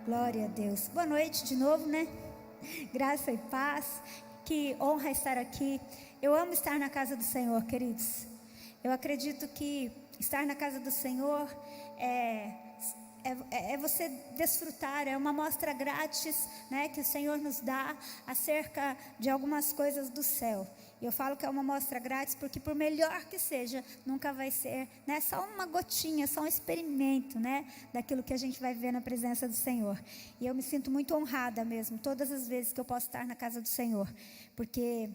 Glória a Deus. Boa noite de novo, né? Graça e paz. Que honra estar aqui. Eu amo estar na casa do Senhor, queridos. Eu acredito que estar na casa do Senhor é você desfrutar, é uma amostra grátis, né, que o Senhor nos dá acerca de algumas coisas do céu. E eu falo que é uma amostra grátis porque, por melhor que seja, nunca vai ser, né, só uma gotinha, só um experimento, né, daquilo que a gente vai ver na presença do Senhor. E eu me sinto muito honrada mesmo, todas as vezes que eu posso estar na casa do Senhor, porque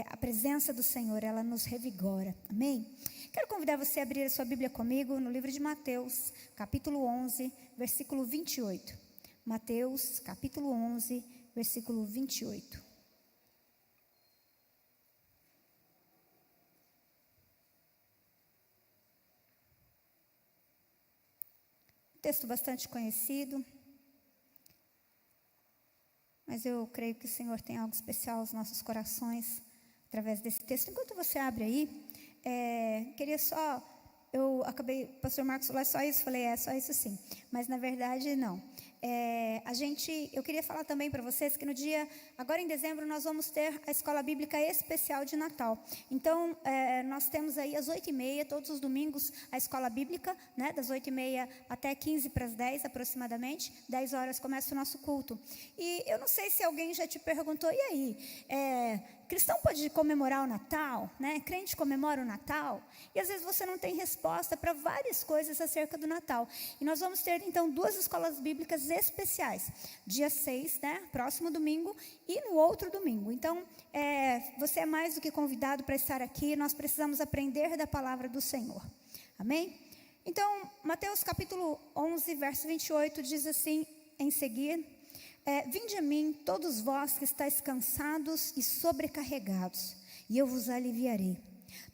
a presença do Senhor, ela nos revigora. Amém? Quero convidar você a abrir a sua Bíblia comigo no livro de Mateus, capítulo 11, versículo 28. Mateus, capítulo 11, versículo 28. Texto bastante conhecido, mas eu creio que o Senhor tem algo especial aos nossos corações através desse texto. Enquanto você abre aí, queria só, pastor Marcos falou, só isso? Falei, só isso sim, mas na verdade não. Eu queria falar também para vocês que agora em dezembro, nós vamos ter a Escola Bíblica Especial de Natal. Então, nós temos aí às 8h30, todos os domingos, a Escola Bíblica, né, das 8h30 até 15:10 aproximadamente, 10 horas começa o nosso culto. E eu não sei se alguém já te perguntou, e aí, cristão pode comemorar o Natal, né? Crente comemora o Natal, e às vezes você não tem resposta para várias coisas acerca do Natal. E nós vamos ter então 2 escolas bíblicas especiais, dia 6, né? Próximo domingo, e no outro domingo. Então, você é mais do que convidado para estar aqui. Nós precisamos aprender da palavra do Senhor. Amém? Então, Mateus capítulo 11, verso 28 diz assim, em seguida: vinde a mim, todos vós que estáis cansados e sobrecarregados, e eu vos aliviarei.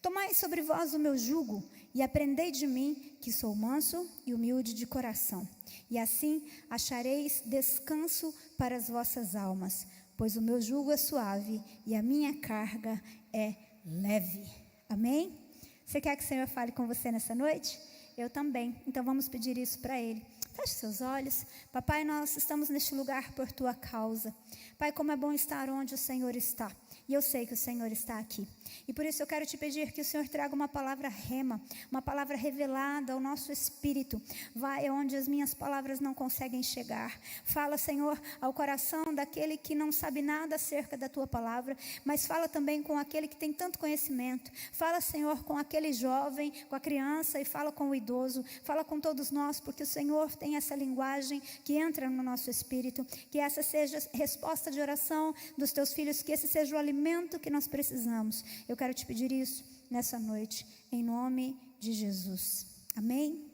Tomai sobre vós o meu jugo, e aprendei de mim, que sou manso e humilde de coração. E assim achareis descanso para as vossas almas, pois o meu jugo é suave e a minha carga é leve. Amém? Você quer que o Senhor fale com você nessa noite? Eu também. Então vamos pedir isso para Ele. Feche seus olhos. Papai, nós estamos neste lugar por Tua causa. Pai, como é bom estar onde o Senhor está. E eu sei que o Senhor está aqui. E por isso eu quero te pedir que o Senhor traga uma palavra rema, uma palavra revelada ao nosso espírito. Vai onde as minhas palavras não conseguem chegar. Fala, Senhor, ao coração daquele que não sabe nada acerca da Tua palavra, mas fala também com aquele que tem tanto conhecimento. Fala, Senhor, com aquele jovem, com a criança, e fala com o idoso. Fala com todos nós, porque o Senhor tem essa linguagem que entra no nosso espírito. Que essa seja a resposta de oração dos Teus filhos, que esse seja o alimento que nós precisamos. Eu quero te pedir isso nessa noite, em nome de Jesus. Amém?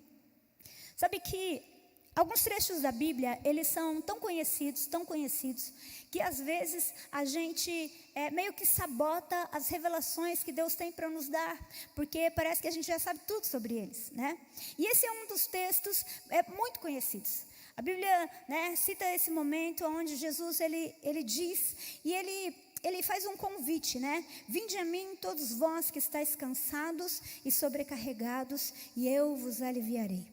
Sabe que alguns trechos da Bíblia, eles são tão conhecidos, que às vezes a gente meio que sabota as revelações que Deus tem para nos dar, porque parece que a gente já sabe tudo sobre eles, né? E esse é um dos textos muito conhecidos. A Bíblia, né, cita esse momento onde Jesus, ele diz, e ele faz um convite, né? Vinde a mim todos vós que estáis cansados e sobrecarregados, e eu vos aliviarei.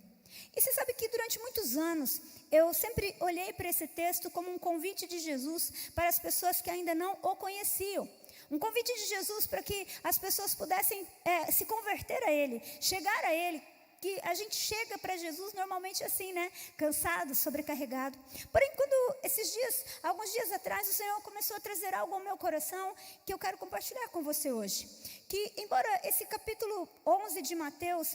E você sabe que durante muitos anos, eu sempre olhei para esse texto como um convite de Jesus para as pessoas que ainda não o conheciam. Um convite de Jesus para que as pessoas pudessem se converter a Ele, chegar a Ele. Que a gente chega para Jesus normalmente assim, né? Cansado, sobrecarregado. Porém, alguns dias atrás, o Senhor começou a trazer algo ao meu coração que eu quero compartilhar com você hoje. Que, embora esse capítulo 11 de Mateus,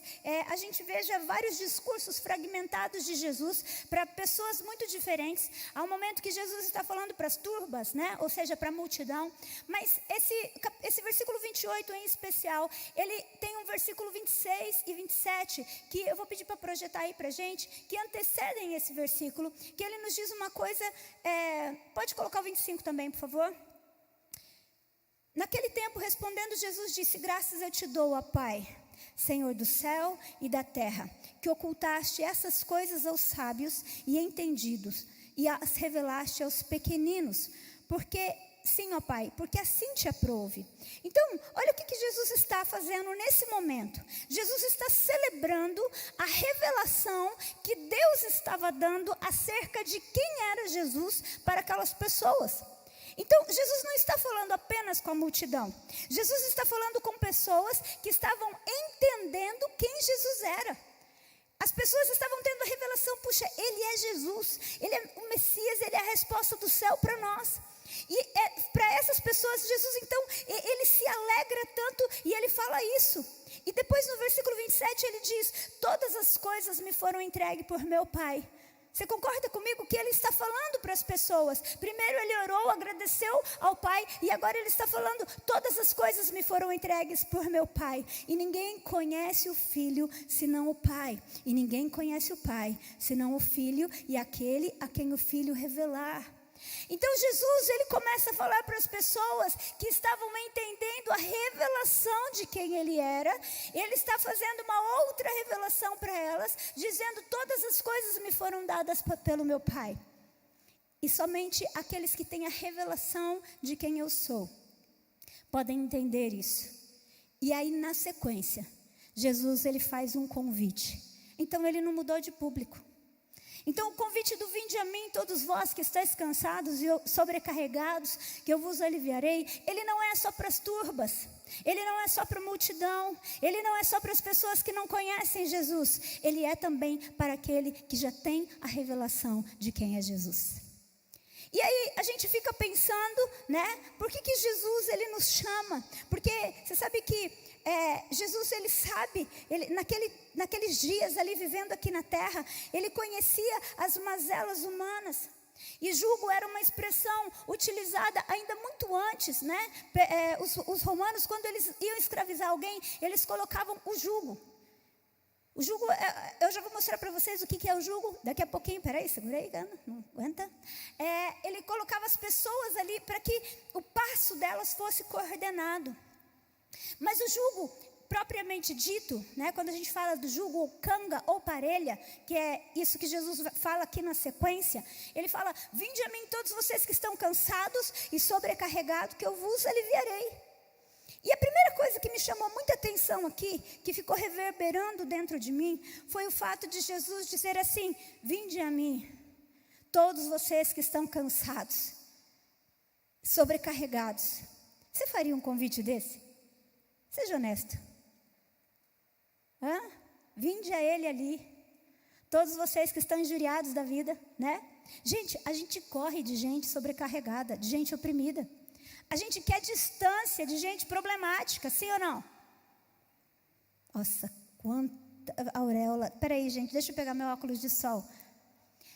a gente veja vários discursos fragmentados de Jesus para pessoas muito diferentes. Há um momento que Jesus está falando para as turbas, né? Ou seja, para a multidão. Mas esse versículo 28 em especial, ele tem um versículo 26 e 27, que eu vou pedir para projetar aí para a gente, que antecedem esse versículo, que ele nos diz uma coisa, pode colocar o 25 também, por favor? Naquele tempo, respondendo, Jesus disse: graças eu te dou, ó Pai, Senhor do céu e da terra, que ocultaste essas coisas aos sábios e entendidos, e as revelaste aos pequeninos, porque sim, ó Pai, porque assim te aprouve. Então, olha o que Jesus está fazendo nesse momento. Jesus está celebrando a revelação que Deus estava dando acerca de quem era Jesus para aquelas pessoas. Então, Jesus não está falando apenas com a multidão. Jesus está falando com pessoas que estavam entendendo quem Jesus era. As pessoas estavam tendo a revelação, puxa, Ele é Jesus, Ele é o Messias, Ele é a resposta do céu para nós. E para essas pessoas, Jesus então, Ele se alegra tanto e Ele fala isso. E depois no versículo 27 Ele diz, todas as coisas me foram entregues por meu Pai. Você concorda comigo que Ele está falando para as pessoas? Primeiro Ele orou, agradeceu ao Pai, e agora Ele está falando, todas as coisas me foram entregues por meu Pai. E ninguém conhece o Filho, senão o Pai. E ninguém conhece o Pai, senão o Filho e aquele a quem o Filho revelar. Então Jesus, Ele começa a falar para as pessoas que estavam entendendo a revelação de quem Ele era. Ele está fazendo uma outra revelação para elas, dizendo, todas as coisas me foram dadas pelo meu Pai. E somente aqueles que têm a revelação de quem eu sou podem entender isso. E aí na sequência, Jesus, Ele faz um convite. Então Ele não mudou de público. Então o convite do vinde a mim, todos vós que estáis cansados e sobrecarregados, que eu vos aliviarei, ele não é só para as turbas, ele não é só para a multidão, ele não é só para as pessoas que não conhecem Jesus, ele é também para aquele que já tem a revelação de quem é Jesus. E aí a gente fica pensando, né, por que Jesus ele nos chama? Porque você sabe que Jesus, ele sabe, naqueles dias ali vivendo aqui na terra, ele conhecia as mazelas humanas. E jugo era uma expressão utilizada ainda muito antes, né? Os romanos, quando eles iam escravizar alguém, eles colocavam o jugo. O jugo, eu já vou mostrar para vocês o que é o jugo, daqui a pouquinho, peraí, segura aí, Gana, não aguenta. Ele colocava as pessoas ali para que o passo delas fosse coordenado. Mas o jugo, propriamente dito, né, quando a gente fala do jugo ou canga ou parelha, que é isso que Jesus fala aqui na sequência, ele fala, vinde a mim todos vocês que estão cansados e sobrecarregados, que eu vos aliviarei. E a primeira coisa que me chamou muita atenção aqui, que ficou reverberando dentro de mim, foi o fato de Jesus dizer assim, vinde a mim, todos vocês que estão cansados, sobrecarregados. Você faria um convite desse? Seja honesto. Vinde a Ele ali. Todos vocês que estão injuriados da vida, né? Gente, a gente corre de gente sobrecarregada, de gente oprimida. A gente quer distância de gente problemática, sim ou não? Nossa, quanta auréola. Peraí, gente, deixa eu pegar meu óculos de sol.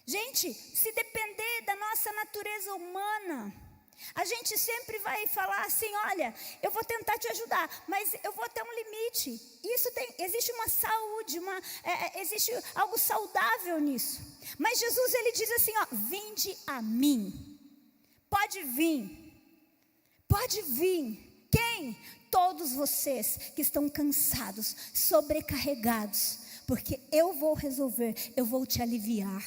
Gente, se depender da nossa natureza humana, a gente sempre vai falar assim, olha, eu vou tentar te ajudar, mas eu vou até um limite. Existe uma saúde, existe algo saudável nisso. Mas Jesus, ele diz assim, ó, vinde a mim. Pode vir. Pode vir. Quem? Todos vocês que estão cansados, sobrecarregados, porque eu vou resolver, eu vou te aliviar.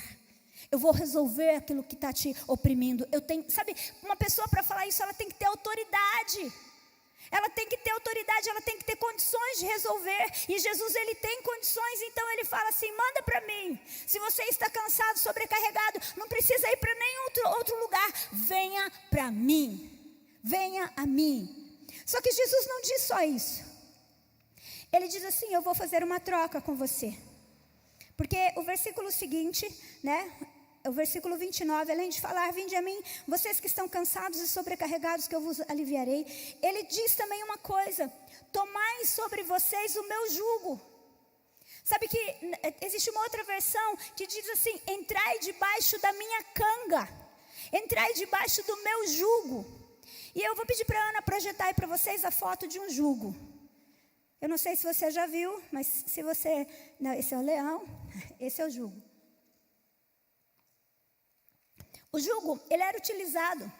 Eu vou resolver aquilo que está te oprimindo. Sabe, uma pessoa para falar isso, ela tem que ter autoridade. Ela tem que ter autoridade, ela tem que ter condições de resolver. E Jesus, ele tem condições, então ele fala assim, manda para mim. Se você está cansado, sobrecarregado, não precisa ir para nenhum outro lugar. Venha para mim. Venha a mim. Só que Jesus não diz só isso. Ele diz assim, eu vou fazer uma troca com você. Porque o versículo seguinte, né? O versículo 29, além de falar, vinde a mim, vocês que estão cansados e sobrecarregados, que eu vos aliviarei. Ele diz também uma coisa, tomai sobre vocês o meu jugo. Sabe que existe uma outra versão que diz assim, entrai debaixo da minha canga. Entrai debaixo do meu jugo. E eu vou pedir para a Ana projetar aí para vocês a foto de um jugo. Eu não sei se você já viu, mas se você... Não, esse é o leão, esse é o jugo. O jugo, ele era utilizado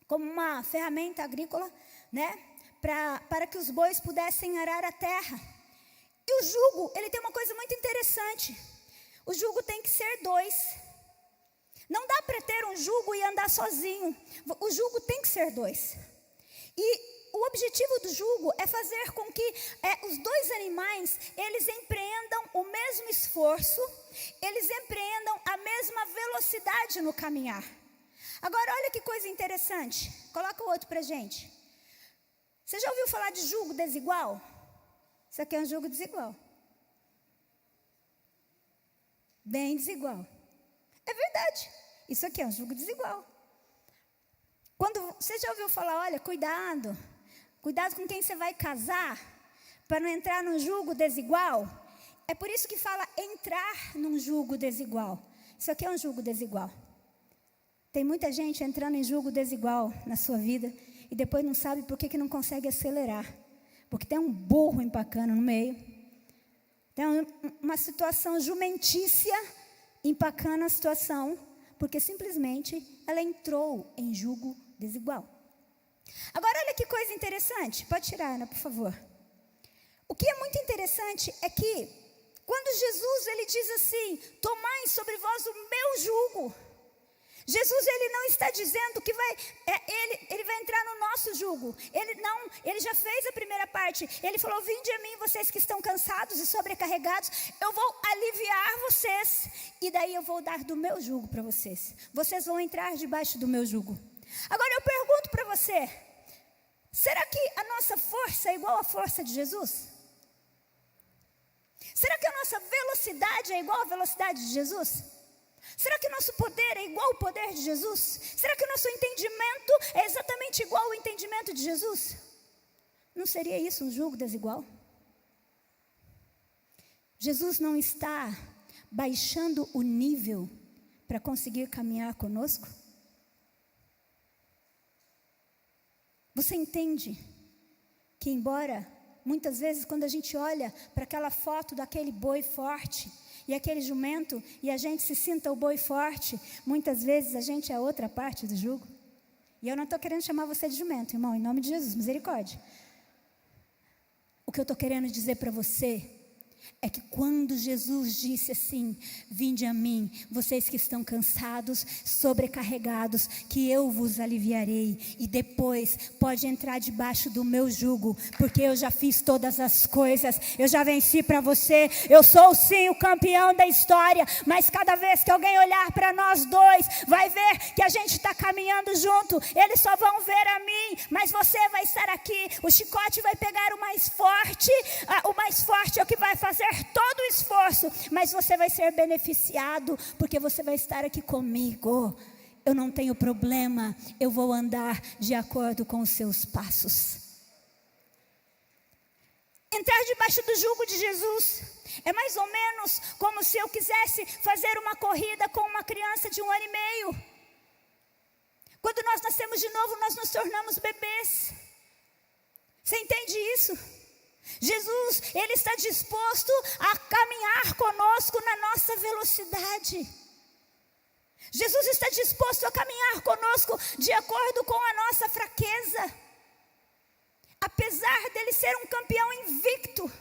como uma ferramenta agrícola, né? Para que os bois pudessem arar a terra. E o jugo, ele tem uma coisa muito interessante. O jugo tem que ser 2. Não dá para ter um jugo e andar sozinho. O jugo tem que ser dois. E o objetivo do jugo é fazer com que os dois animais, eles empreendam o mesmo esforço, eles empreendam a mesma velocidade no caminhar. Agora, olha que coisa interessante. Coloca o outro para a gente. Você já ouviu falar de jugo desigual? Isso aqui é um jugo desigual. Bem desigual. É verdade. Isso aqui é um jugo desigual. Você já ouviu falar, olha, cuidado com quem você vai casar, para não entrar num jugo desigual? É por isso que fala entrar num jugo desigual. Isso aqui é um jugo desigual. Tem muita gente entrando em jugo desigual na sua vida e depois não sabe por que não consegue acelerar. Porque tem um burro empacando no meio. Tem uma situação jumentícia empacando a situação, porque simplesmente ela entrou em jugo desigual. Agora, olha que coisa interessante. Pode tirar, Ana, por favor. O que é muito interessante é que, quando Jesus ele diz assim, tomai sobre vós o meu jugo, Jesus ele não está dizendo que ele vai entrar no nosso jugo. Ele já fez a primeira parte. Ele falou, vinde a mim, vocês que estão cansados e sobrecarregados, eu vou aliviar vocês, e daí eu vou dar do meu jugo para vocês. Vocês vão entrar debaixo do meu jugo. Agora eu pergunto para você, será que a nossa força é igual à força de Jesus? Será que a nossa velocidade é igual à velocidade de Jesus? Será que o nosso poder é igual ao poder de Jesus? Será que o nosso entendimento é exatamente igual ao entendimento de Jesus? Não seria isso um jugo desigual? Jesus não está baixando o nível para conseguir caminhar conosco? Você entende que, embora muitas vezes quando a gente olha para aquela foto daquele boi forte e aquele jumento, e a gente se sinta o boi forte, muitas vezes a gente é outra parte do jugo. E eu não estou querendo chamar você de jumento, irmão, em nome de Jesus, misericórdia. O que eu estou querendo dizer para você é que quando Jesus disse assim, vinde a mim, vocês que estão cansados, sobrecarregados, que eu vos aliviarei, e depois pode entrar debaixo do meu jugo, porque eu já fiz todas as coisas, eu já venci para você, eu sou sim o campeão da história, mas cada vez que alguém olhar para nós dois, vai ver que a gente está caminhando junto, eles só vão ver a mim, mas você vai estar aqui, o chicote vai pegar o mais forte é o que vai fazer todo o esforço, mas você vai ser beneficiado, porque você vai estar aqui comigo. Eu não tenho problema, eu vou andar de acordo com os seus passos. Entrar debaixo do jugo de Jesus é mais ou menos como se eu quisesse fazer uma corrida com uma criança de 1 ano e meio. Quando nós nascemos de novo, nós nos tornamos bebês. Você entende isso? Jesus, Ele está disposto a caminhar conosco na nossa velocidade. Jesus está disposto a caminhar conosco de acordo com a nossa fraqueza. Apesar dele ser um campeão invicto.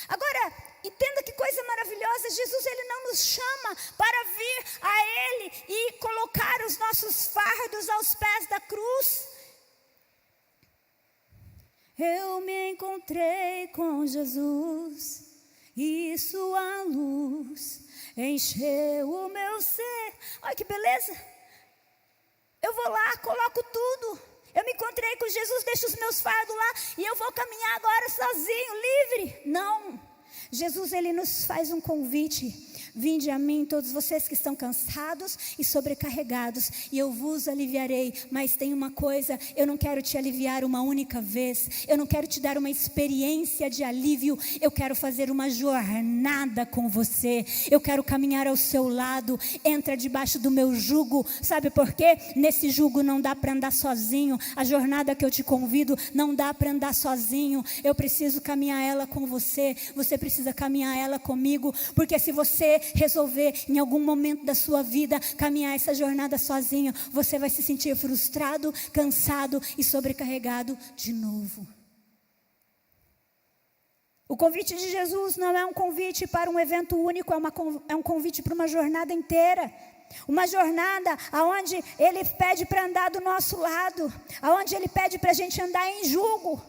Agora, entenda que coisa maravilhosa, Jesus ele não nos chama para vir a Ele e colocar os nossos fardos aos pés da cruz. Eu me encontrei com Jesus e sua luz encheu o meu ser. Olha que beleza. Eu vou lá, coloco tudo. Eu me encontrei com Jesus, deixo os meus fardos lá e eu vou caminhar agora sozinho, livre. Não. Jesus, Ele nos faz um convite. Vinde a mim todos vocês que estão cansados e sobrecarregados, e eu vos aliviarei. Mas tem uma coisa, eu não quero te aliviar uma única vez, eu não quero te dar uma experiência de alívio, eu quero fazer uma jornada com você, eu quero caminhar ao seu lado. Entra debaixo do meu jugo. Sabe por quê? Nesse jugo não dá para andar sozinho. A jornada que eu te convido não dá para andar sozinho. Eu preciso caminhar ela com você, você precisa caminhar ela comigo, porque se você resolver em algum momento da sua vida caminhar essa jornada sozinho, você vai se sentir frustrado, cansado e sobrecarregado de novo. O convite de Jesus não é um convite para um evento único, é um convite para uma jornada inteira. Uma jornada onde Ele pede para andar do nosso lado, onde Ele pede para a gente andar em jugo,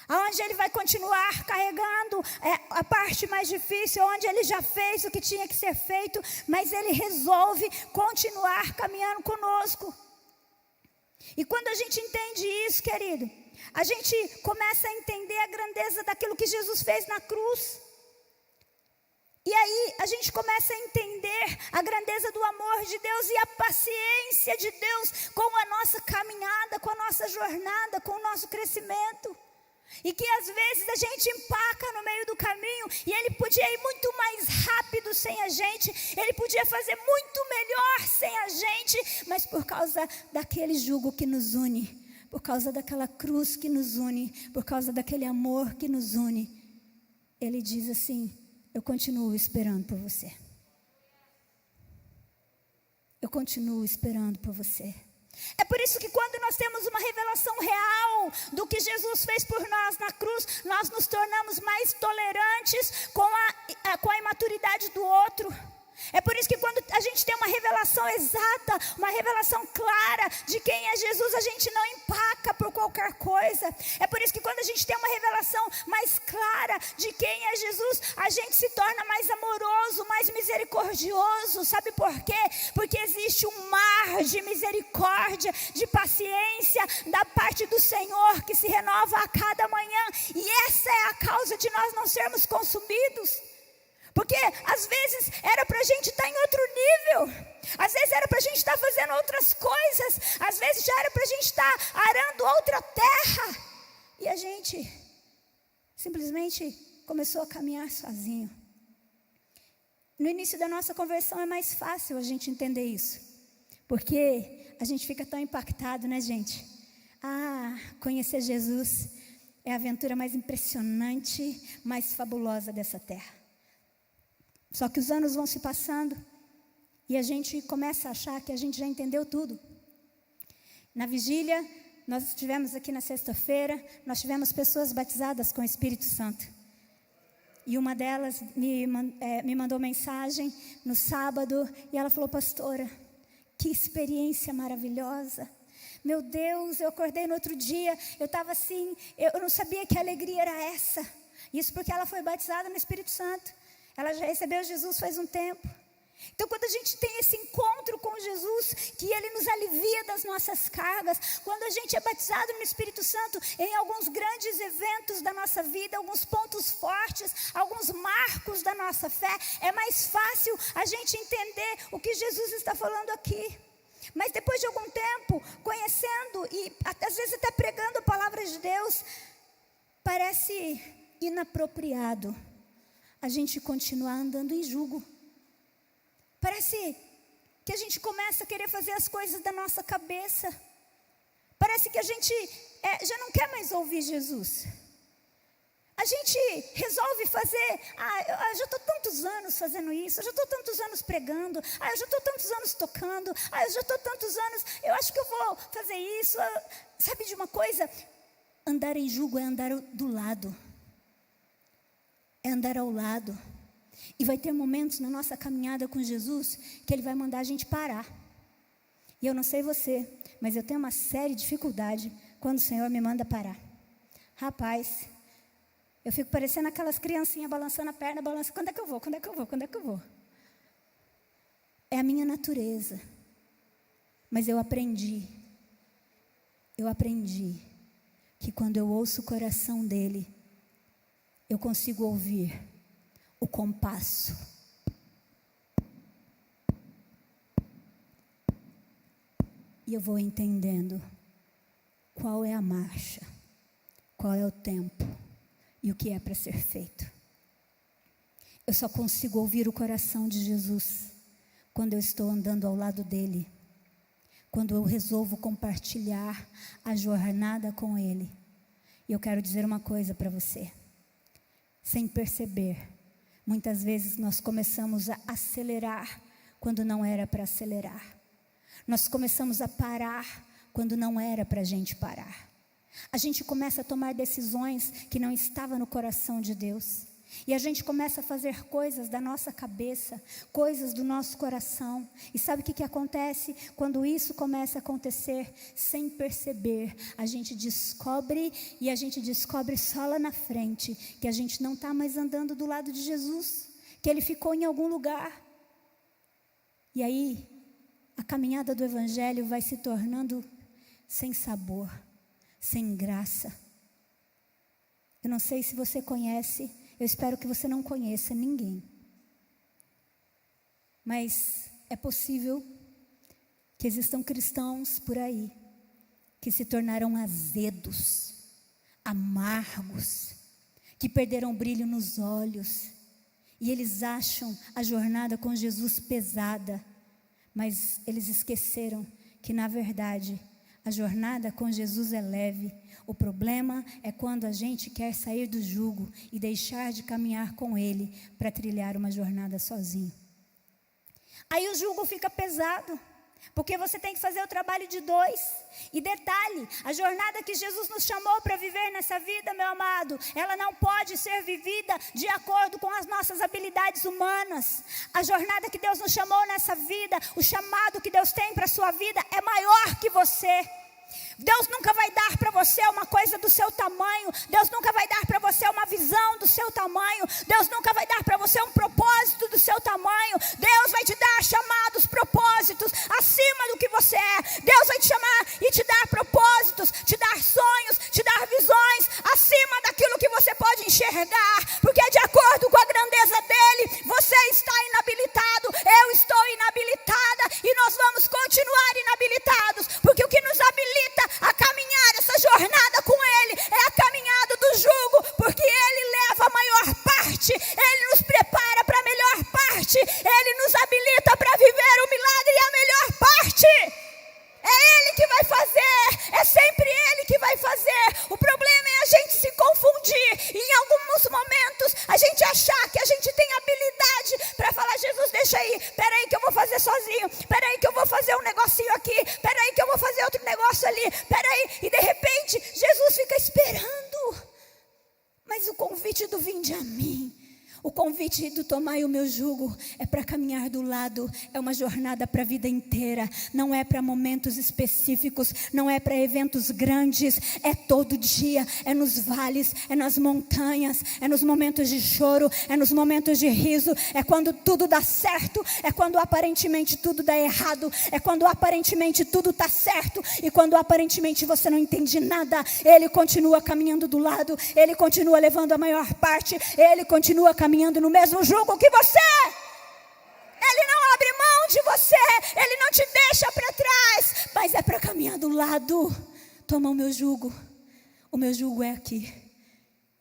onde Ele vai continuar carregando a parte mais difícil, onde Ele já fez o que tinha que ser feito, mas Ele resolve continuar caminhando conosco. E quando a gente entende isso, querido, a gente começa a entender a grandeza daquilo que Jesus fez na cruz. E aí a gente começa a entender a grandeza do amor de Deus e a paciência de Deus com a nossa caminhada, com a nossa jornada, com o nosso crescimento. E que às vezes a gente empaca no meio do caminho e Ele podia ir muito mais rápido sem a gente, Ele podia fazer muito melhor sem a gente, mas por causa daquele jugo que nos une, por causa daquela cruz que nos une, por causa daquele amor que nos une, Ele diz assim: eu continuo esperando por você. Eu continuo esperando por você. É por isso que quando nós temos uma revelação real do que Jesus fez por nós na cruz, nós nos tornamos mais tolerantes com a imaturidade do outro. É por isso que quando a gente tem uma revelação exata, uma revelação clara de quem é Jesus, a gente não empaca por qualquer coisa. É por isso que quando a gente tem uma revelação mais clara de quem é Jesus, a gente se torna mais amoroso, mais misericordioso. Sabe por quê? Porque existe um mar de misericórdia, de paciência da parte do Senhor que se renova a cada manhã. E essa é a causa de nós não sermos consumidos. Porque às vezes era para a gente estar em outro nível, às vezes era para a gente estar fazendo outras coisas, às vezes já era para a gente estar arando outra terra, e a gente simplesmente começou a caminhar sozinho. No início da nossa conversão é mais fácil a gente entender isso, porque a gente fica tão impactado, né, gente? Conhecer Jesus é a aventura mais impressionante, mais fabulosa dessa terra. Só que os anos vão se passando e a gente começa a achar que a gente já entendeu tudo. Na vigília, nós tivemos aqui na sexta-feira, nós tivemos pessoas batizadas com o Espírito Santo. E uma delas me mandou mensagem no sábado e ela falou: pastora, que experiência maravilhosa. Meu Deus, eu acordei no outro dia, eu estava assim, eu não sabia que alegria era essa. Isso porque ela foi batizada no Espírito Santo. Ela já recebeu Jesus faz um tempo. Então quando a gente tem esse encontro com Jesus, que Ele nos alivia das nossas cargas, quando a gente é batizado no Espírito Santo em alguns grandes eventos da nossa vida, alguns pontos fortes, alguns marcos da nossa fé, é mais fácil a gente entender o que Jesus está falando aqui. Mas depois de algum tempo, conhecendo e às vezes até pregando a palavra de Deus, parece inapropriado a gente continuar andando em jugo. Parece que a gente começa a querer fazer as coisas da nossa cabeça. Parece que a gente já não quer mais ouvir Jesus. A gente resolve fazer, eu já estou tantos anos fazendo isso, eu já estou tantos anos pregando, eu já estou tantos anos tocando, eu já estou tantos anos, eu acho que eu vou fazer isso. Sabe de uma coisa? Andar em jugo é andar do lado. É andar ao lado. E vai ter momentos na nossa caminhada com Jesus que Ele vai mandar a gente parar. E eu não sei você, mas eu tenho uma séria dificuldade quando o Senhor me manda parar. Rapaz, eu fico parecendo aquelas criancinhas balançando a perna, quando é que eu vou? Quando é que eu vou? Quando é que eu vou? É a minha natureza. Mas eu aprendi que quando eu ouço o coração dEle, eu consigo ouvir o compasso. E eu vou entendendo qual é a marcha, qual é o tempo e o que é para ser feito. Eu só consigo ouvir o coração de Jesus quando eu estou andando ao lado dEle, quando eu resolvo compartilhar a jornada com Ele. E eu quero dizer uma coisa para você. Sem perceber, muitas vezes nós começamos a acelerar quando não era para acelerar. Nós começamos a parar quando não era para a gente parar. A gente começa a tomar decisões que não estavam no coração de Deus. E a gente começa a fazer coisas da nossa cabeça, coisas do nosso coração. E sabe o que acontece? Quando isso começa a acontecer, sem perceber, a gente descobre, e a gente descobre só lá na frente, que a gente não está mais andando do lado de Jesus, que Ele ficou em algum lugar. E aí, a caminhada do Evangelho vai se tornando sem sabor, sem graça. Eu não sei se você conhece, eu espero que você não conheça ninguém. Mas é possível que existam cristãos por aí que se tornaram azedos, amargos, que perderam o brilho nos olhos. E eles acham a jornada com Jesus pesada, mas eles esqueceram que, na verdade, a jornada com Jesus é leve. O problema é quando a gente quer sair do jugo e deixar de caminhar com Ele para trilhar uma jornada sozinho. Aí o jugo fica pesado, porque você tem que fazer o trabalho de dois. E detalhe, a jornada que Jesus nos chamou para viver nessa vida, meu amado, ela não pode ser vivida de acordo com as nossas habilidades humanas. A jornada que Deus nos chamou nessa vida, o chamado que Deus tem para a sua vida é maior que você. Deus nunca vai dar para você uma coisa do seu tamanho. Deus nunca vai dar para você uma visão do seu tamanho. Deus nunca vai dar para você um propósito do seu tamanho. Deus vai te dar chamados, propósitos acima do que você é. Deus vai te chamar e te dar propósitos, te dar sonhos, te dar visões acima daquilo que você pode enxergar, porque de acordo com a grandeza dele, você está inabilitado, eu estou inabilitada, e nós vamos continuar inabilitados, porque o que nos habilita a caminhar essa jornada com Ele é a caminhada do jugo, porque Ele leva a maior parte, Ele nos prepara para a melhor parte, Ele nos habilita para viver o milagre e a melhor parte. É Ele que vai fazer, é sempre Ele que vai fazer. O problema é a gente se confundir e em alguns momentos a gente achar que a gente tem habilidade para falar: Jesus, deixa aí, peraí que eu vou fazer sozinho, peraí que eu vou fazer um negocinho aqui, peraí que eu vou fazer outro negócio ali, peraí. E de repente Jesus fica esperando. Mas o convite do vinde a mim, o convite do tomai o meu jugo é para caminhar do lado, é uma jornada para a vida inteira, não é para momentos específicos, não é para eventos grandes, é todo dia, é nos vales, é nas montanhas, é nos momentos de choro, é nos momentos de riso, é quando tudo dá certo, é quando aparentemente tudo dá errado, é quando aparentemente tudo está certo e quando aparentemente você não entende nada. Ele continua caminhando do lado, Ele continua levando a maior parte, Ele continua caminhando no mesmo jugo que você. Ele não abre mão de você, Ele não te deixa para trás, mas é para caminhar do lado. Toma o meu jugo é aqui,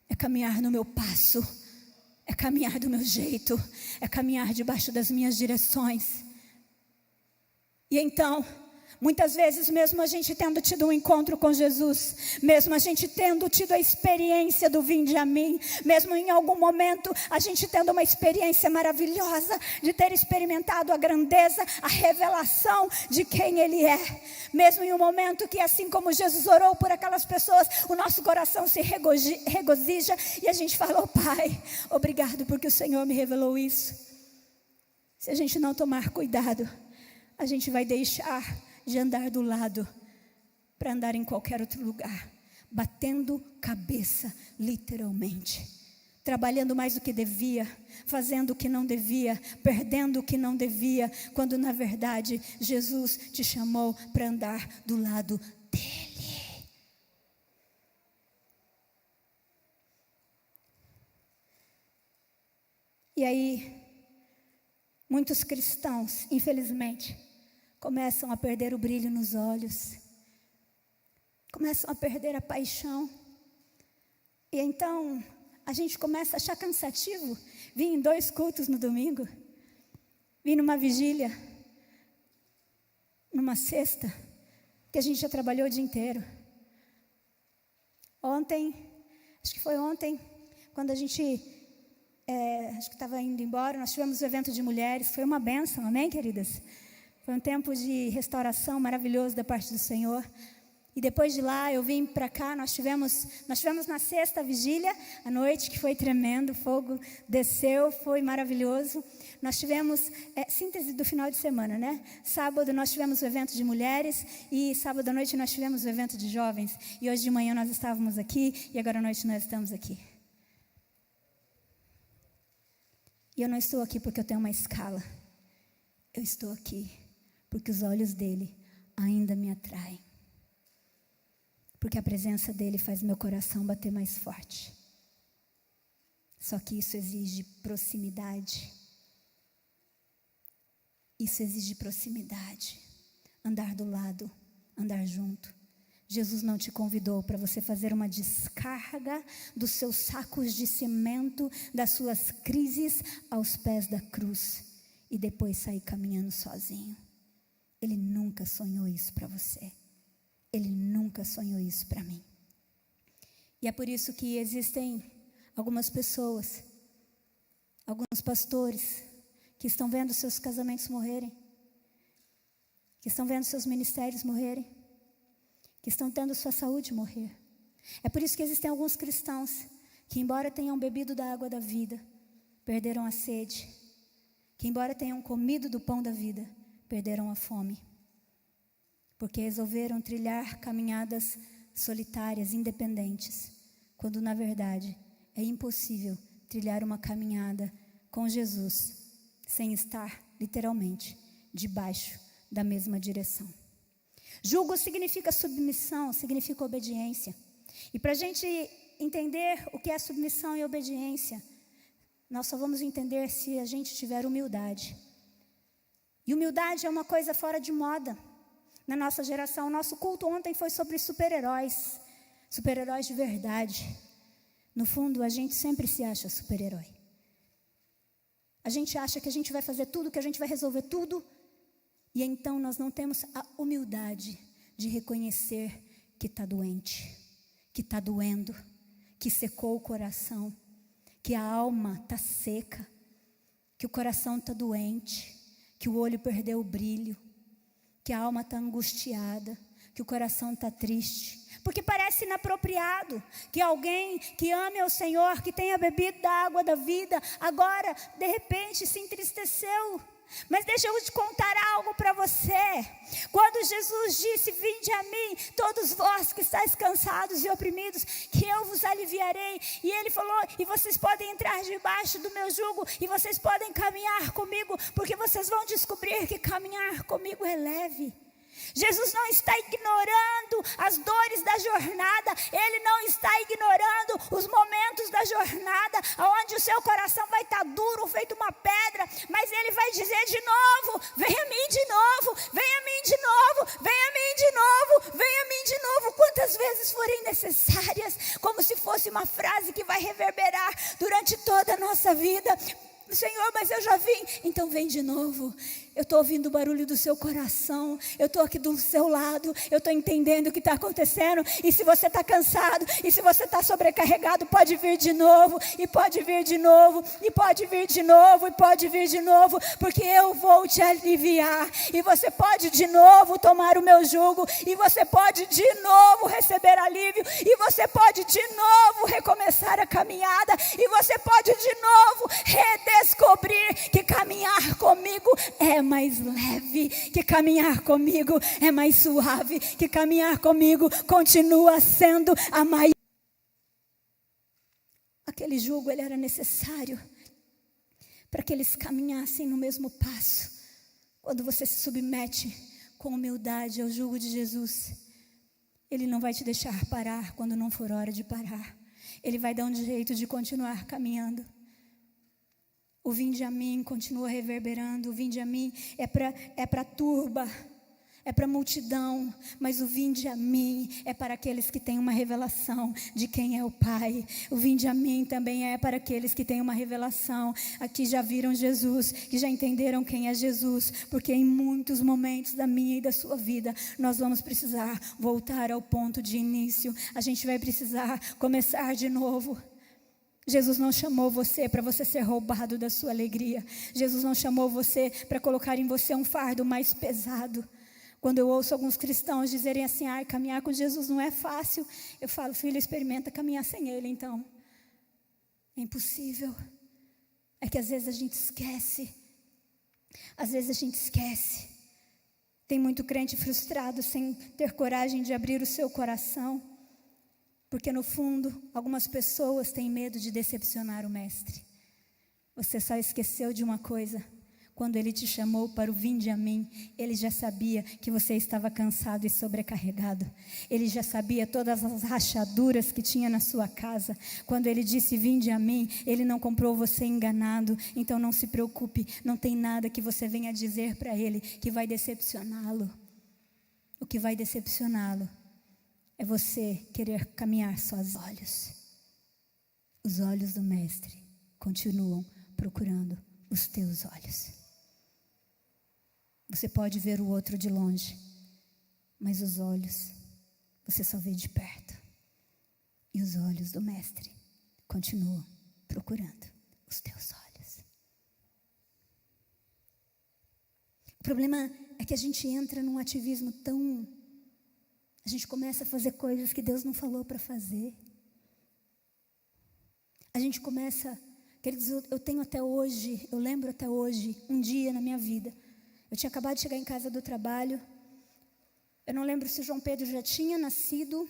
é caminhar no meu passo, é caminhar do meu jeito, é caminhar debaixo das minhas direções. E então, muitas vezes, mesmo a gente tendo tido um encontro com Jesus, mesmo a gente tendo tido a experiência do vinde a mim, mesmo em algum momento a gente tendo uma experiência maravilhosa de ter experimentado a grandeza, a revelação de quem Ele é, mesmo em um momento que, assim como Jesus orou por aquelas pessoas, o nosso coração se regozija e a gente fala: oh Pai, obrigado porque o Senhor me revelou isso. Se a gente não tomar cuidado, a gente vai deixar de andar do lado para andar em qualquer outro lugar, batendo cabeça, literalmente, trabalhando mais do que devia, fazendo o que não devia, perdendo o que não devia, quando na verdade Jesus te chamou para andar do lado dele. E aí, muitos cristãos, infelizmente, começam a perder o brilho nos olhos, começam a perder a paixão, e então a gente começa a achar cansativo vir em 2 cultos no domingo, vir numa vigília, numa sexta, que a gente já trabalhou o dia inteiro. Ontem, acho que foi ontem, quando a gente, acho que estava indo embora, nós tivemos o evento de mulheres, foi uma bênção, amém, queridas? Foi um tempo de restauração maravilhoso da parte do Senhor. E depois de lá eu vim para cá, nós tivemos na sexta vigília, à noite, que foi tremendo, o fogo desceu, foi maravilhoso. Nós tivemos, síntese do final de semana, né? Sábado nós tivemos o evento de mulheres e sábado à noite nós tivemos o evento de jovens. E hoje de manhã nós estávamos aqui e agora à noite nós estamos aqui. E eu não estou aqui porque eu tenho uma escala. Eu estou aqui porque os olhos dele ainda me atraem. Porque a presença dele faz meu coração bater mais forte. Só que isso exige proximidade. Isso exige proximidade. Andar do lado, andar junto. Jesus não te convidou para você fazer uma descarga dos seus sacos de cimento, das suas crises aos pés da cruz e depois sair caminhando sozinho. Ele nunca sonhou isso para você. Ele nunca sonhou isso para mim. E é por isso que existem algumas pessoas, alguns pastores, que estão vendo seus casamentos morrerem, que estão vendo seus ministérios morrerem, que estão tendo sua saúde morrer. É por isso que existem alguns cristãos que, embora tenham bebido da água da vida, perderam a sede, que embora tenham comido do pão da vida, perderam a fome. Porque resolveram trilhar caminhadas solitárias, independentes, quando na verdade é impossível trilhar uma caminhada com Jesus sem estar literalmente debaixo da mesma direção. Jugo significa submissão, significa obediência. E para a gente entender o que é submissão e obediência, nós só vamos entender se a gente tiver humildade. E humildade é uma coisa fora de moda. Na nossa geração, nosso culto ontem foi sobre super-heróis. Super-heróis de verdade. No fundo, a gente sempre se acha super-herói. A gente acha que a gente vai fazer tudo, que a gente vai resolver tudo. E então nós não temos a humildade de reconhecer que está doente, que está doendo, que secou o coração, que a alma está seca, que o coração está doente, que o olho perdeu o brilho, que a alma está angustiada, que o coração está triste. Porque parece inapropriado que alguém que ame ao Senhor, que tenha bebido da água da vida, agora, de repente, se entristeceu. Mas deixa eu te contar algo para você. Quando Jesus disse: vinde a mim, todos vós que estáis cansados e oprimidos, que eu vos aliviarei. E ele falou: e vocês podem entrar debaixo do meu jugo, e vocês podem caminhar comigo, porque vocês vão descobrir que caminhar comigo é leve. Jesus não está ignorando as dores da jornada. Ele não está ignorando os momentos da jornada, onde o seu coração vai estar duro, feito uma pedra. Mas Ele vai dizer de novo: venha a mim de novo, venha a mim de novo, venha a mim de novo, venha a mim de novo, quantas vezes forem necessárias. Como se fosse uma frase que vai reverberar durante toda a nossa vida. Senhor, mas eu já vim. Então vem de novo. Eu estou ouvindo o barulho do seu coração. Eu estou aqui do seu lado. Eu estou entendendo o que está acontecendo. E se você está cansado, e se você está sobrecarregado, pode vir de novo. E pode vir de novo. E pode vir de novo. E pode vir de novo. Porque eu vou te aliviar. E você pode de novo tomar o meu jugo. E você pode de novo receber alívio. E você pode de novo recomeçar a caminhada. E você pode de novo redescobrir que caminhar comigo é mais leve, que caminhar comigo é mais suave, que caminhar comigo continua sendo a maior. Aquele jugo, ele era necessário para que eles caminhassem no mesmo passo. Quando você se submete com humildade ao jugo de Jesus, Ele não vai te deixar parar quando não for hora de parar. Ele vai dar um jeito de continuar caminhando. O vinde a mim continua reverberando. O vinde a mim é para a turba, é para a multidão. Mas o vinde a mim é para aqueles que têm uma revelação de quem é o Pai. O vinde a mim também é para aqueles que têm uma revelação, que já viram Jesus, que já entenderam quem é Jesus. Porque em muitos momentos da minha e da sua vida, nós vamos precisar voltar ao ponto de início. A gente vai precisar começar de novo. Jesus não chamou você para você ser roubado da sua alegria. Jesus não chamou você para colocar em você um fardo mais pesado. Quando eu ouço alguns cristãos dizerem assim, caminhar com Jesus não é fácil, eu falo, filho, experimenta caminhar sem Ele, então. É impossível. É que às vezes a gente esquece. Às vezes a gente esquece. Tem muito crente frustrado sem ter coragem de abrir o seu coração. Porque no fundo, algumas pessoas têm medo de decepcionar o Mestre. Você só esqueceu de uma coisa. Quando Ele te chamou para o vinde a mim, Ele já sabia que você estava cansado e sobrecarregado. Ele já sabia todas as rachaduras que tinha na sua casa. Quando Ele disse vinde a mim, Ele não comprou você enganado. Então não se preocupe, não tem nada que você venha dizer para Ele que vai decepcioná-lo. O que vai decepcioná-lo é você querer caminhar só aos olhos. Os olhos do Mestre continuam procurando os teus olhos. Você pode ver o outro de longe, mas os olhos você só vê de perto. E os olhos do Mestre continuam procurando os teus olhos. O problema é que a gente entra num ativismo tão... A gente começa a fazer coisas que Deus não falou para fazer. A gente começa... Queridos, eu tenho até hoje, eu lembro até hoje, um dia na minha vida. Eu tinha acabado de chegar em casa do trabalho. Eu não lembro se o João Pedro já tinha nascido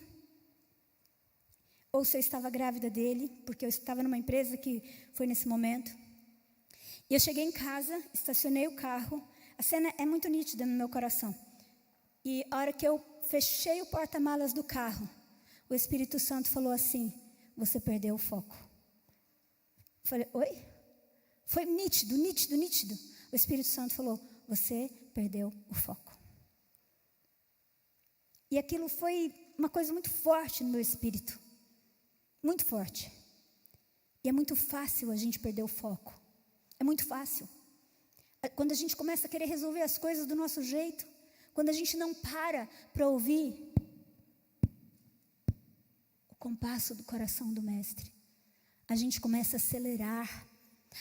ou se eu estava grávida dele, porque eu estava numa empresa que foi nesse momento. E eu cheguei em casa, estacionei o carro. A cena é muito nítida no meu coração. E a hora que eu fechei o porta-malas do carro, o Espírito Santo falou assim, você perdeu o foco. Eu falei, oi? Foi nítido, nítido, nítido. O Espírito Santo falou, você perdeu o foco. E aquilo foi uma coisa muito forte no meu espírito. Muito forte. E é muito fácil a gente perder o foco. É muito fácil. Quando a gente começa a querer resolver as coisas do nosso jeito, quando a gente não para ouvir o compasso do coração do Mestre, a gente começa a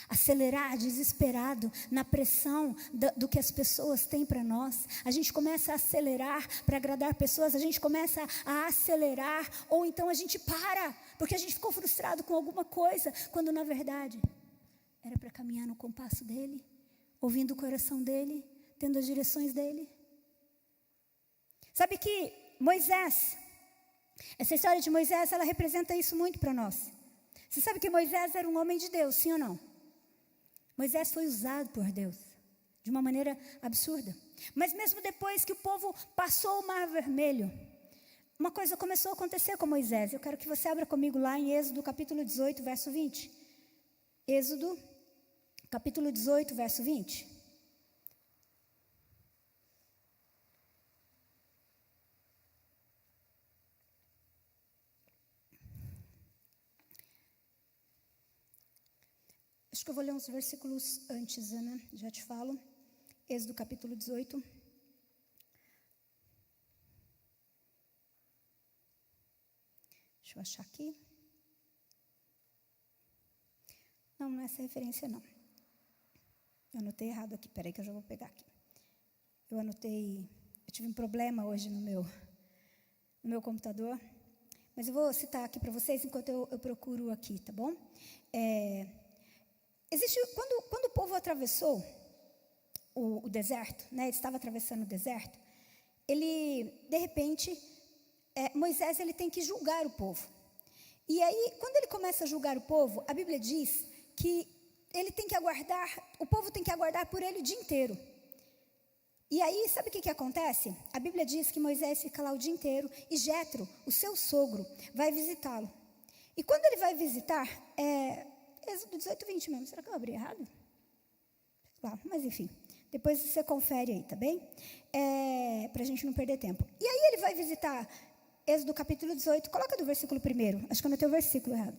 acelerar desesperado na pressão do que as pessoas têm para nós. A gente começa a acelerar para agradar pessoas, a gente começa a acelerar, ou então a gente para, porque a gente ficou frustrado com alguma coisa, quando na verdade era para caminhar no compasso dele, ouvindo o coração dele, tendo as direções dele. Sabe que Moisés, essa história de Moisés, ela representa isso muito para nós. Você sabe que Moisés era um homem de Deus, sim ou não? Moisés foi usado por Deus de uma maneira absurda. Mas mesmo depois que o povo passou o Mar Vermelho, uma coisa começou a acontecer com Moisés. Eu quero que você abra comigo lá em Êxodo capítulo 18, verso 20. Êxodo capítulo 18, verso 20. Acho que eu vou ler uns versículos antes, Ana, já te falo. Êxodo capítulo 18. Deixa eu achar aqui. Não é essa referência não. Eu anotei errado aqui, peraí que eu já vou pegar aqui. Eu tive um problema hoje no meu computador. Mas eu vou citar aqui para vocês enquanto eu procuro aqui, tá bom? Quando o povo atravessou o deserto, né, ele estava atravessando o deserto, de repente, Moisés ele tem que julgar o povo. E aí, quando ele começa a julgar o povo, a Bíblia diz que o povo tem que aguardar por ele o dia inteiro. E aí, sabe o que acontece? A Bíblia diz que Moisés fica lá o dia inteiro e Jetro, o seu sogro, vai visitá-lo. E quando ele vai visitar, Êxodo 18, 20 mesmo. Será que eu abri errado? Mas enfim, depois você confere aí, tá bem? Para a gente não perder tempo. E aí ele vai visitar Êxodo capítulo 18, coloca do versículo 1. Acho que eu anotei o versículo errado.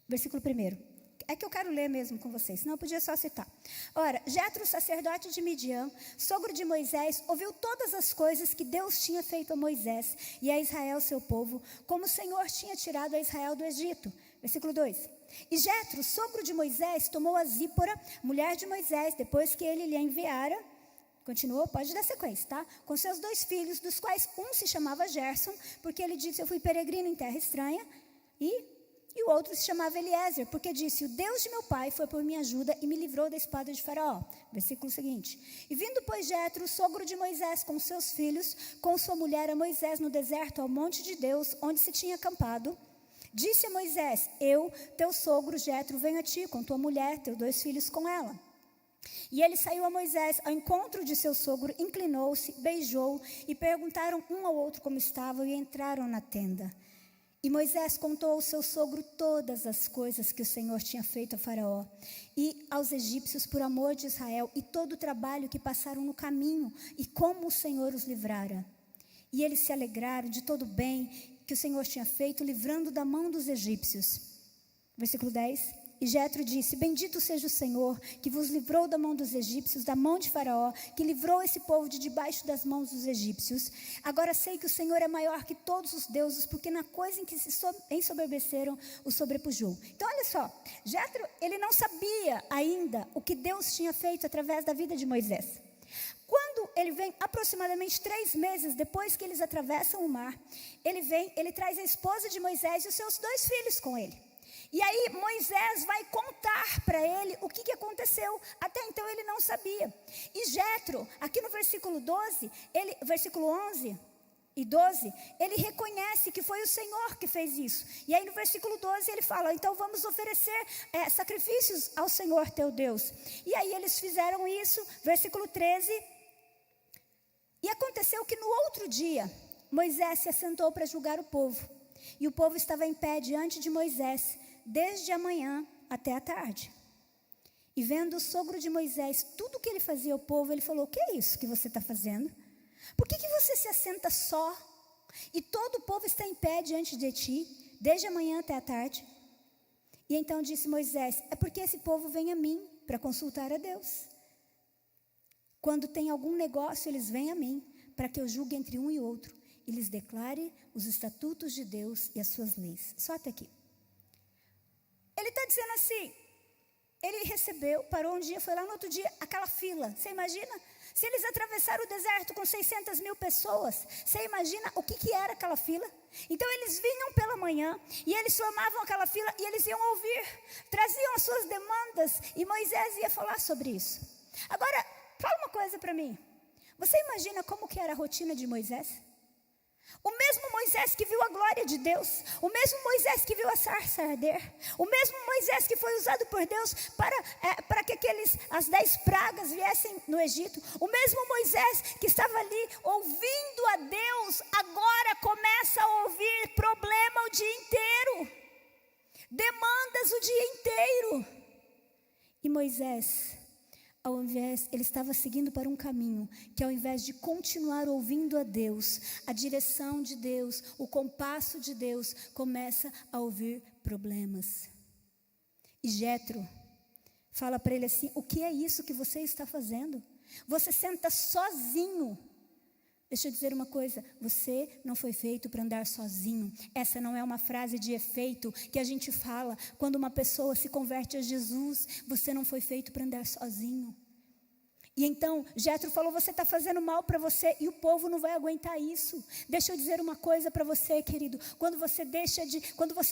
Versículo 1. É que eu quero ler mesmo com vocês, senão eu podia só citar. Ora, Jetro, sacerdote de Midian, sogro de Moisés, ouviu todas as coisas que Deus tinha feito a Moisés e a Israel, seu povo, como o Senhor tinha tirado a Israel do Egito. Versículo 2. E Jetro, sogro de Moisés, tomou a Zípora, mulher de Moisés, depois que ele lhe enviara Continuou, pode dar sequência, tá? Com seus 2 filhos, dos quais um se chamava Gerson, porque ele disse, eu fui peregrino em terra estranha, e o outro se chamava Eliezer, porque disse, o Deus de meu pai foi por minha ajuda e me livrou da espada de Faraó. Versículo seguinte. E vindo, pois, Jetro, o sogro de Moisés, com seus filhos, com sua mulher a Moisés no deserto, ao monte de Deus, onde se tinha acampado, disse a Moisés, eu, teu sogro Jetro, venho a ti, com tua mulher, teus 2 filhos com ela. E ele saiu a Moisés ao encontro de seu sogro, inclinou-se, beijou, e perguntaram um ao outro como estavam, e entraram na tenda. E Moisés contou ao seu sogro todas as coisas que o Senhor tinha feito a Faraó e aos egípcios por amor de Israel, e todo o trabalho que passaram no caminho, e como o Senhor os livrara. E eles se alegraram de todo o bem que o Senhor tinha feito, livrando da mão dos egípcios. Versículo 10. E Jetro disse, bendito seja o Senhor, que vos livrou da mão dos egípcios, da mão de Faraó, que livrou esse povo de debaixo das mãos dos egípcios. Agora sei que o Senhor é maior que todos os deuses, porque na coisa em que se ensoberbeceram, o sobrepujou. Então olha só, Jetro, ele não sabia ainda o que Deus tinha feito através da vida de Moisés. Quando ele vem, aproximadamente 3 meses depois que eles atravessam o mar, ele traz a esposa de Moisés e os seus 2 filhos com ele. E aí Moisés vai contar para ele o que aconteceu. Até então ele não sabia. E Jetro, aqui no versículo 11 e 12, ele reconhece que foi o Senhor que fez isso. E aí no versículo 12 ele fala, então vamos oferecer sacrifícios ao Senhor teu Deus. E aí eles fizeram isso, versículo 13. E aconteceu que no outro dia, Moisés se assentou para julgar o povo. E o povo estava em pé diante de Moisés, desde a manhã até a tarde. E vendo o sogro de Moisés, tudo que ele fazia ao povo, ele falou, o que é isso que você está fazendo? Por que você se assenta só? E todo o povo está em pé diante de ti, desde a manhã até a tarde? E então disse Moisés, é porque esse povo vem a mim para consultar a Deus. Quando tem algum negócio, eles vêm a mim, para que eu julgue entre um e outro, e lhes declare os estatutos de Deus e as suas leis. Só até aqui. Ele está dizendo assim, ele recebeu, parou um dia, foi lá no outro dia, aquela fila, você imagina? Se eles atravessaram o deserto com 600 mil pessoas, você imagina o que era aquela fila? Então eles vinham pela manhã, e eles formavam aquela fila, e eles iam ouvir, traziam as suas demandas, e Moisés ia falar sobre isso. Agora, fala uma coisa para mim, você imagina como que era a rotina de Moisés? O mesmo Moisés que viu a glória de Deus, o mesmo Moisés que viu a sarça arder, o mesmo Moisés que foi usado por Deus para que as 10 pragas viessem no Egito, o mesmo Moisés que estava ali ouvindo a Deus, agora começa a ouvir problema o dia inteiro, demandas o dia inteiro. E Moisés, ao invés, ele estava seguindo para um caminho que ao invés de continuar ouvindo a Deus, a direção de Deus, o compasso de Deus, começa a ouvir problemas. E Jetro fala para ele assim, o que é isso que você está fazendo? Você senta sozinho. Deixa eu dizer uma coisa, você não foi feito para andar sozinho. Essa não é uma frase de efeito que a gente fala quando uma pessoa se converte a Jesus. Você não foi feito para andar sozinho. E então, Jetro falou, você está fazendo mal para você e o povo não vai aguentar isso. Deixa eu dizer uma coisa para você, querido. Quando você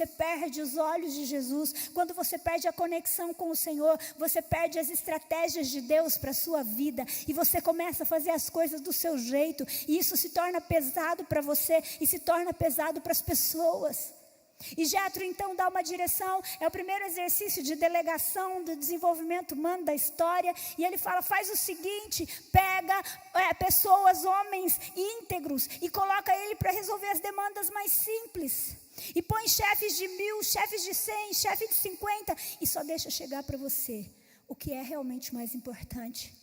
perde os olhos de Jesus, quando você perde a conexão com o Senhor, você perde as estratégias de Deus para a sua vida. E você começa a fazer as coisas do seu jeito. E isso se torna pesado para você e se torna pesado para as pessoas. E Jetro então dá uma direção, é o primeiro exercício de delegação do desenvolvimento humano da história, e ele fala, faz o seguinte, pega pessoas, homens íntegros, e coloca ele para resolver as demandas mais simples, e põe chefes de 1000, chefes de 100, chefes de 50, e só deixa chegar para você o que é realmente mais importante.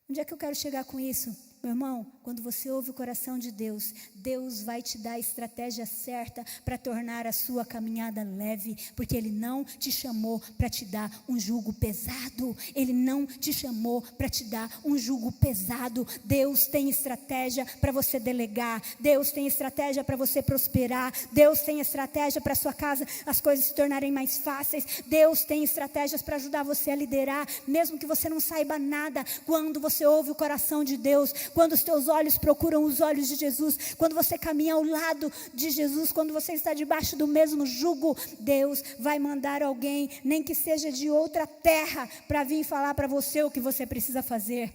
Onde é que eu quero chegar com isso? Meu irmão, quando você ouve o coração de Deus, Deus vai te dar a estratégia certa para tornar a sua caminhada leve, porque Ele não te chamou para te dar um jugo pesado. Ele não te chamou para te dar um jugo pesado. Deus tem estratégia para você delegar. Deus tem estratégia para você prosperar. Deus tem estratégia para a sua casa as coisas se tornarem mais fáceis. Deus tem estratégias para ajudar você a liderar, mesmo que você não saiba nada. Quando você ouve o coração de Deus, quando os teus olhos procuram os olhos de Jesus, quando você caminha ao lado de Jesus, quando você está debaixo do mesmo jugo, Deus vai mandar alguém, nem que seja de outra terra, para vir falar para você o que você precisa fazer.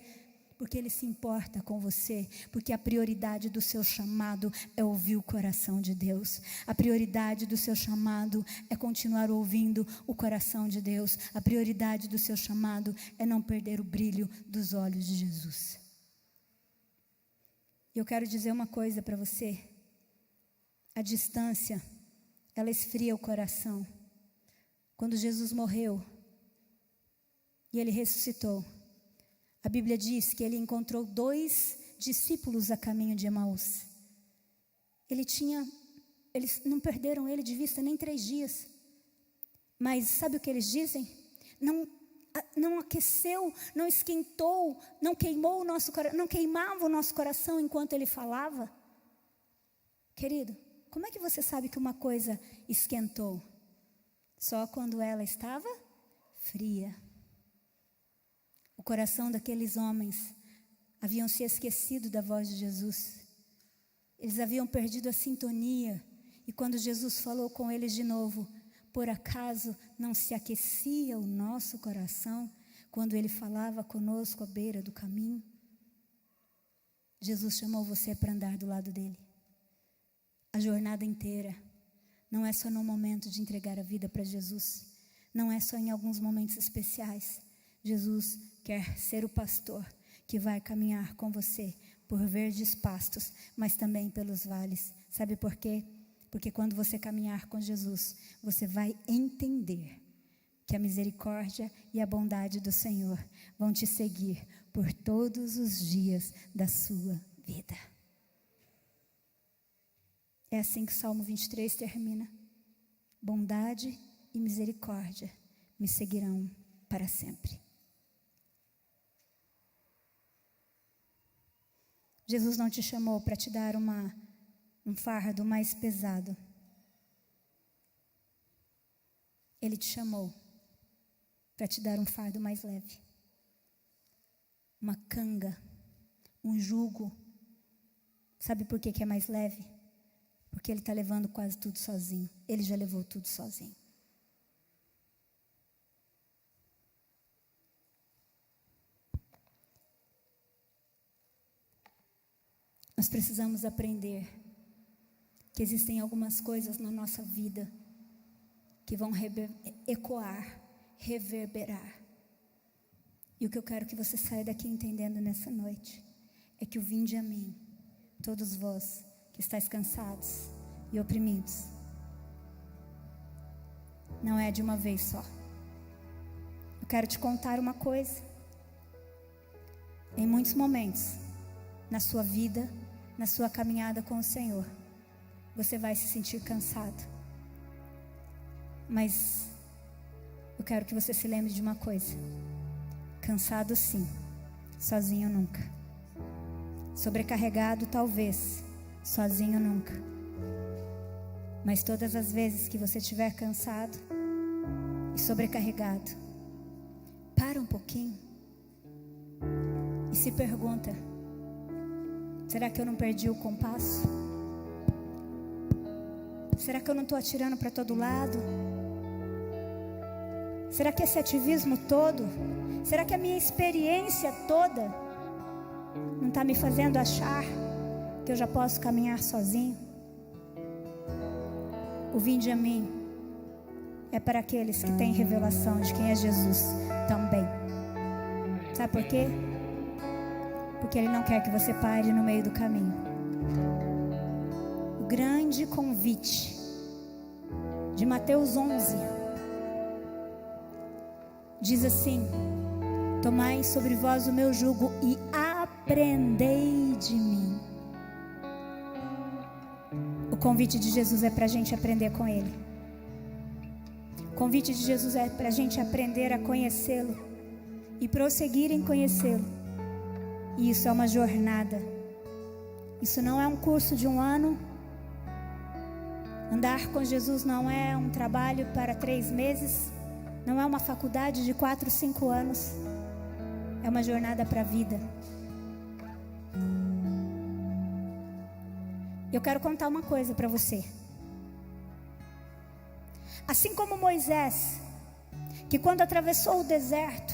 Porque Ele se importa com você, porque a prioridade do seu chamado é ouvir o coração de Deus. A prioridade do seu chamado é continuar ouvindo o coração de Deus. A prioridade do seu chamado é não perder o brilho dos olhos de Jesus. E eu quero dizer uma coisa para você. A distância, ela esfria o coração. Quando Jesus morreu e Ele ressuscitou, a Bíblia diz que Ele encontrou 2 discípulos a caminho de Emaús. Eles não perderam Ele de vista nem 3 dias. Mas sabe o que eles dizem? Não aqueceu, não esquentou, não queimou o nosso coração, não queimava o nosso coração enquanto Ele falava. Querido, como é que você sabe que uma coisa esquentou? Só quando ela estava fria. O coração daqueles homens haviam se esquecido da voz de Jesus. Eles haviam perdido a sintonia. E quando Jesus falou com eles de novo, por acaso não se aquecia o nosso coração quando Ele falava conosco à beira do caminho? Jesus chamou você para andar do lado dEle. A jornada inteira. Não é só no momento de entregar a vida para Jesus. Não é só em alguns momentos especiais. Jesus quer ser o pastor que vai caminhar com você por verdes pastos, mas também pelos vales. Sabe por quê? Porque quando você caminhar com Jesus, você vai entender que a misericórdia e a bondade do Senhor vão te seguir por todos os dias da sua vida. É assim que o Salmo 23 termina. Bondade e misericórdia me seguirão para sempre. Jesus não te chamou para te dar um fardo mais pesado. Ele te chamou para te dar um fardo mais leve. Uma canga, um jugo. Sabe por que é mais leve? Porque Ele está levando quase tudo sozinho. Ele já levou tudo sozinho. Nós precisamos aprender que existem algumas coisas na nossa vida que vão ecoar, reverberar. E o que eu quero que você saia daqui entendendo nessa noite é que o vinde a mim, todos vós que estáis cansados e oprimidos, não é de uma vez só. Eu quero te contar uma coisa. Em muitos momentos, na sua vida, na sua caminhada com o Senhor, você vai se sentir cansado. Mas eu quero que você se lembre de uma coisa. Cansado sim, sozinho nunca. Sobrecarregado talvez, sozinho nunca. Mas todas as vezes que você estiver cansado e sobrecarregado, para um pouquinho e se pergunta: será que eu não perdi o compasso? Será que eu não estou atirando para todo lado? Será que esse ativismo todo, será que a minha experiência toda não está me fazendo achar que eu já posso caminhar sozinho? O vinde a mim é para aqueles que têm revelação de quem é Jesus também. Sabe por quê? Porque Ele não quer que você pare no meio do caminho. O grande convite de Mateus 11 diz assim: tomai sobre vós o meu jugo e aprendei de mim. O convite de Jesus é para a gente aprender com Ele. O convite de Jesus é para a gente aprender a conhecê-lo e prosseguir em conhecê-lo. E isso é uma jornada. Isso não é um curso de 1 ano. Andar com Jesus não é um trabalho para 3 meses. Não é uma faculdade de 4, 5 anos. É uma jornada para a vida. Eu quero contar uma coisa para você. Assim como Moisés, que quando atravessou o deserto,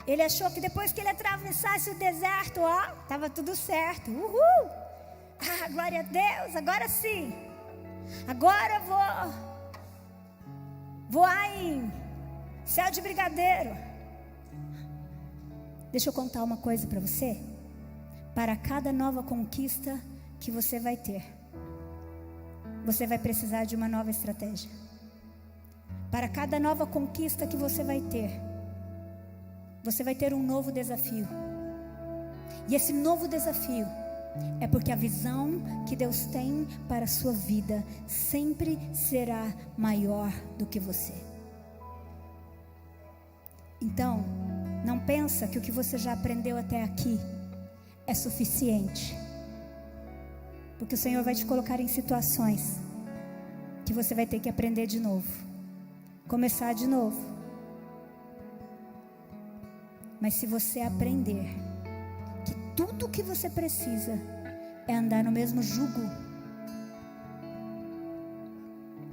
ele achou que depois que ele atravessasse o deserto, estava tudo certo. Uhul! Glória a Deus, agora sim. Agora eu vou voar em céu de brigadeiro. Deixa eu contar uma coisa para você. Para cada nova conquista que você vai ter, você vai precisar de uma nova estratégia. Para cada nova conquista que você vai ter um novo desafio. E esse novo desafio é porque a visão que Deus tem para a sua vida sempre será maior do que você. Então, não pensa que o que você já aprendeu até aqui é suficiente. Porque o Senhor vai te colocar em situações que você vai ter que aprender de novo. Começar de novo. Mas se você aprender que tudo o que você precisa é andar no mesmo jugo,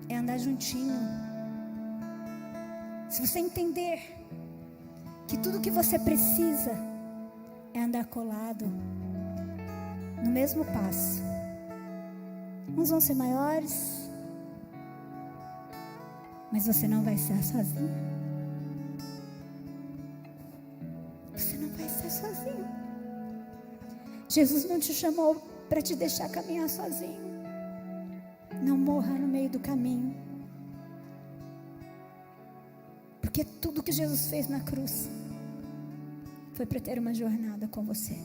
é andar juntinho. Se você entender que tudo o que você precisa é andar colado, no mesmo passo. Uns vão ser maiores, mas você não vai estar sozinho. Você não vai estar sozinho. Jesus não te chamou para te deixar caminhar sozinho. Não morra no meio do caminho. Porque tudo que Jesus fez na cruz foi para ter uma jornada com você.